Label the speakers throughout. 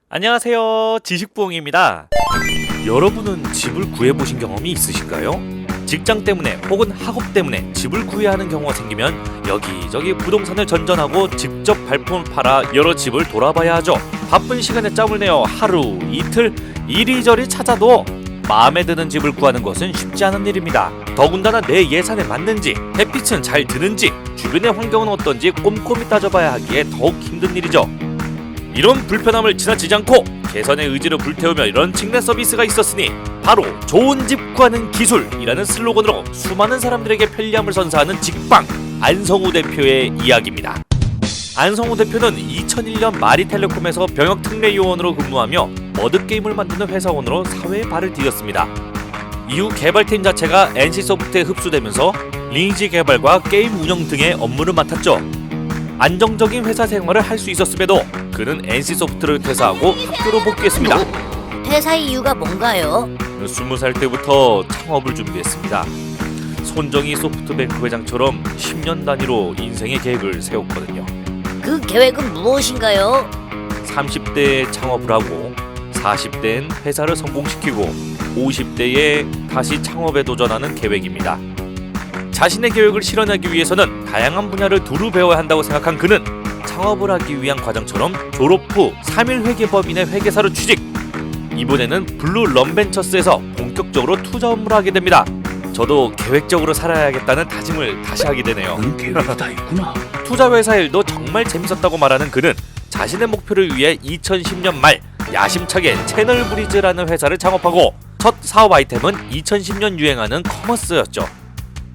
Speaker 1: 안녕하세요, 지식부엉입니다. 여러분은 집을 구해보신 경험이 있으실까요? 직장 때문에 혹은 학업 때문에 집을 구해야 하는 경우가 생기면 여기저기 부동산을 전전하고 직접 발품을 팔아 여러 집을 돌아봐야 하죠. 바쁜 시간에 짬을 내어 하루, 이틀, 이리저리 찾아도 마음에 드는 집을 구하는 것은 쉽지 않은 일입니다. 더군다나 내 예산에 맞는지, 햇빛은 잘 드는지, 주변의 환경은 어떤지 꼼꼼히 따져봐야 하기에 더욱 힘든 일이죠. 이런 불편함을 지나치지 않고 개선의 의지를 불태우며 런칭된 서비스가 있었으니 바로 좋은 집 구하는 기술이라는 슬로건으로 수많은 사람들에게 편리함을 선사하는 직방 안성우 대표의 이야기입니다. 안성우 대표는 2001년 마리텔레콤에서 병역 특례 요원으로 근무하며 머드게임을 만드는 회사원으로 사회에 발을 디뎠습니다. 이후 개발팀 자체가 NC소프트에 흡수되면서 리니지 개발과 게임 운영 등의 업무를 맡았죠. 안정적인 회사 생활을 할 수 있었음에도 그는 NC소프트를 퇴사하고 학교로 복귀했습니다.
Speaker 2: 퇴사의 이유가 뭔가요?
Speaker 1: 20살 때부터 창업을 준비했습니다. 손정희 소프트뱅크 회장처럼 10년 단위로 인생의 계획을 세웠거든요.
Speaker 2: 그 계획은 무엇인가요?
Speaker 1: 30대에 창업을 하고 40대엔 회사를 성공시키고 50대에 다시 창업에 도전하는 계획입니다. 자신의 계획을 실현하기 위해서는 다양한 분야를 두루 배워야 한다고 생각한 그는 창업을 하기 위한 과정처럼 졸업 후 3일 회계법인의 회계사로 취직. 이번에는 블루 럼벤처스에서 본격적으로 투자 업무를 하게 됩니다. 저도 계획적으로 살아야겠다는 다짐을 다시 하게 되네요.
Speaker 3: 계획이 다 있구나.
Speaker 1: 투자 회사 일도 정말 재밌었다고 말하는 그는 자신의 목표를 위해 2010년 말 야심차게 채널브리즈라는 회사를 창업하고 첫 사업 아이템은 2010년 유행하는 커머스였죠.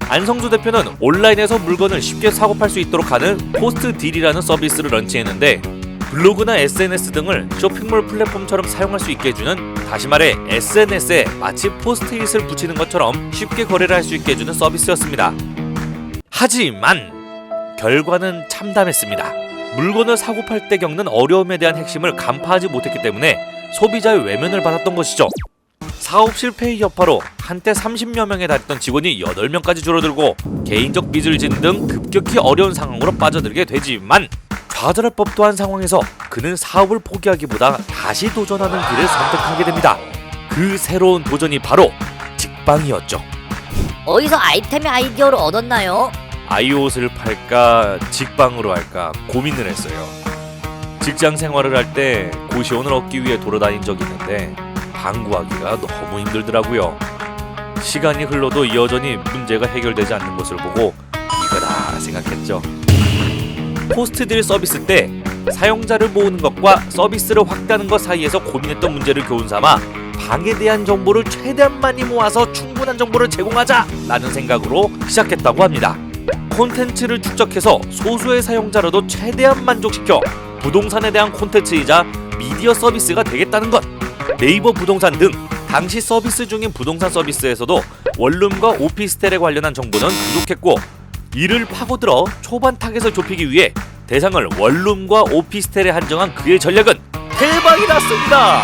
Speaker 1: 안성주 대표는 온라인에서 물건을 쉽게 사고 팔 수 있도록 하는 포스트 딜이라는 서비스를 런칭했는데 블로그나 SNS 등을 쇼핑몰 플랫폼처럼 사용할 수 있게 해주는, 다시 말해 SNS에 마치 포스트잇을 붙이는 것처럼 쉽게 거래를 할 수 있게 해주는 서비스였습니다. 하지만 결과는 참담했습니다. 물건을 사고 팔 때 겪는 어려움에 대한 핵심을 간파하지 못했기 때문에 소비자의 외면을 받았던 것이죠. 사업 실패의 여파로 한때 30여 명에 달했던 직원이 8명까지 줄어들고 개인적 빚을 진 등 급격히 어려운 상황으로 빠져들게 되지만 좌절할 법도 한 상황에서 그는 사업을 포기하기보다 다시 도전하는 길을 선택하게 됩니다. 그 새로운 도전이 바로 직방이었죠.
Speaker 2: 어디서 아이템의 아이디어를 얻었나요?
Speaker 1: 아이옷을 팔까 직방으로 할까 고민을 했어요. 직장 생활을 할 때 고시원을 얻기 위해 돌아다닌 적이 있는데 방 구하기가 너무 힘들더라고요. 시간이 흘러도 여전히 문제가 해결되지 않는 것을 보고 이거다 생각했죠. 포스트딜 서비스 때 사용자를 모으는 것과 서비스를 확대하는 것 사이에서 고민했던 문제를 교훈삼아 방에 대한 정보를 최대한 많이 모아서 충분한 정보를 제공하자라는 생각으로 시작했다고 합니다. 콘텐츠를 축적해서 소수의 사용자라도 최대한 만족시켜 부동산에 대한 콘텐츠이자 미디어 서비스가 되겠다는 것. 네이버 부동산 등 당시 서비스 중인 부동산 서비스에서도 원룸과 오피스텔에 관련한 정보는 부족했고, 이를 파고들어 초반 타겟을 좁히기 위해 대상을 원룸과 오피스텔에 한정한 그의 전략은 대박이 났습니다.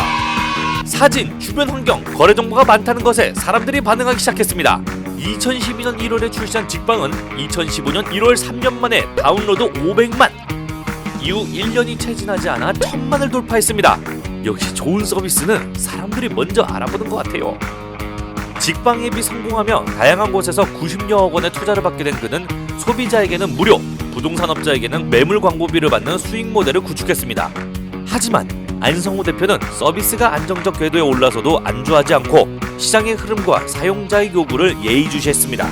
Speaker 1: 사진, 주변 환경, 거래 정보가 많다는 것에 사람들이 반응하기 시작했습니다. 2012년 1월에 출시한 직방은 2015년 1월 3년 만에 다운로드 500만, 이후 1년이 채 지나지 않아 1000만을 돌파했습니다. 역시 좋은 서비스는 사람들이 먼저 알아보는 것 같아요. 직방 앱이 성공하며 다양한 곳에서 90여억 원의 투자를 받게 된 그는 소비자에게는 무료, 부동산업자에게는 매물 광고비를 받는 수익 모델을 구축했습니다. 하지만 안성우 대표는 서비스가 안정적 궤도에 올라서도 안주하지 않고 시장의 흐름과 사용자의 요구를 예의주시했습니다.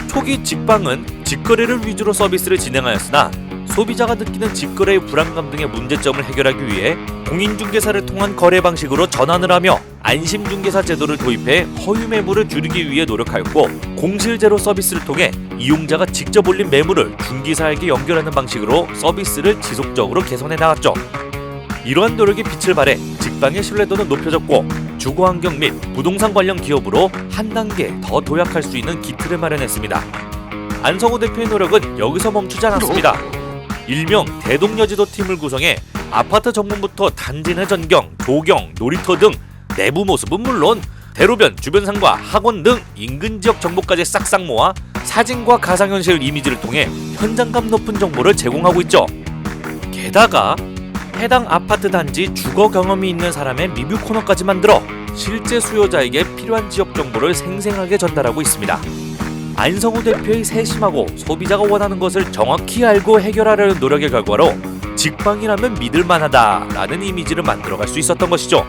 Speaker 1: 초기 직방은 직거래를 위주로 서비스를 진행하였으나 소비자가 느끼는 직거래의 불안감 등의 문제점을 해결하기 위해 공인중개사를 통한 거래 방식으로 전환을 하며 안심중개사 제도를 도입해 허위 매물을 줄이기 위해 노력하였고, 공실제로 서비스를 통해 이용자가 직접 올린 매물을 중개사에게 연결하는 방식으로 서비스를 지속적으로 개선해 나갔죠. 이러한 노력이 빛을 발해 직방의 신뢰도는 높여졌고 주거환경 및 부동산 관련 기업으로 한 단계 더 도약할 수 있는 기틀을 마련했습니다. 안성우 대표의 노력은 여기서 멈추지 않았습니다. 일명 대동여지도 팀을 구성해 아파트 정문부터 단지 내 전경, 조경, 놀이터 등 내부 모습은 물론 대로변, 주변상가, 학원 등 인근 지역 정보까지 싹싹 모아 사진과 가상현실 이미지를 통해 현장감 높은 정보를 제공하고 있죠. 게다가 해당 아파트 단지 주거 경험이 있는 사람의 리뷰 코너까지 만들어 실제 수요자에게 필요한 지역 정보를 생생하게 전달하고 있습니다. 안성우 대표의 세심하고 소비자가 원하는 것을 정확히 알고 해결하려는 노력의 결과로 직방이라면 믿을만하다라는 이미지를 만들어갈 수 있었던 것이죠.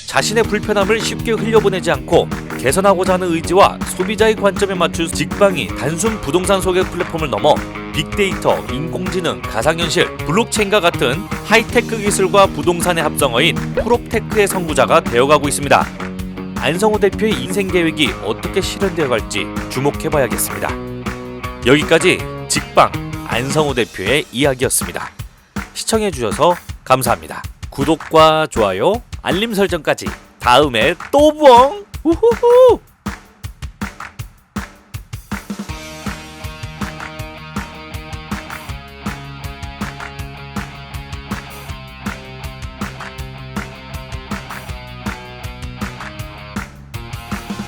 Speaker 1: 자신의 불편함을 쉽게 흘려보내지 않고 개선하고자 하는 의지와 소비자의 관점에 맞춘 직방이 단순 부동산 소개 플랫폼을 넘어 빅데이터, 인공지능, 가상현실, 블록체인과 같은 하이테크 기술과 부동산의 합성어인 프롭테크의 선구자가 되어가고 있습니다. 안성우 대표의 인생 계획이 어떻게 실현되어 갈지 주목해봐야겠습니다. 여기까지 직방 안성우 대표의 이야기였습니다. 시청해주셔서 감사합니다. 구독과 좋아요, 알림 설정까지 다음에 또 봬! 우후후!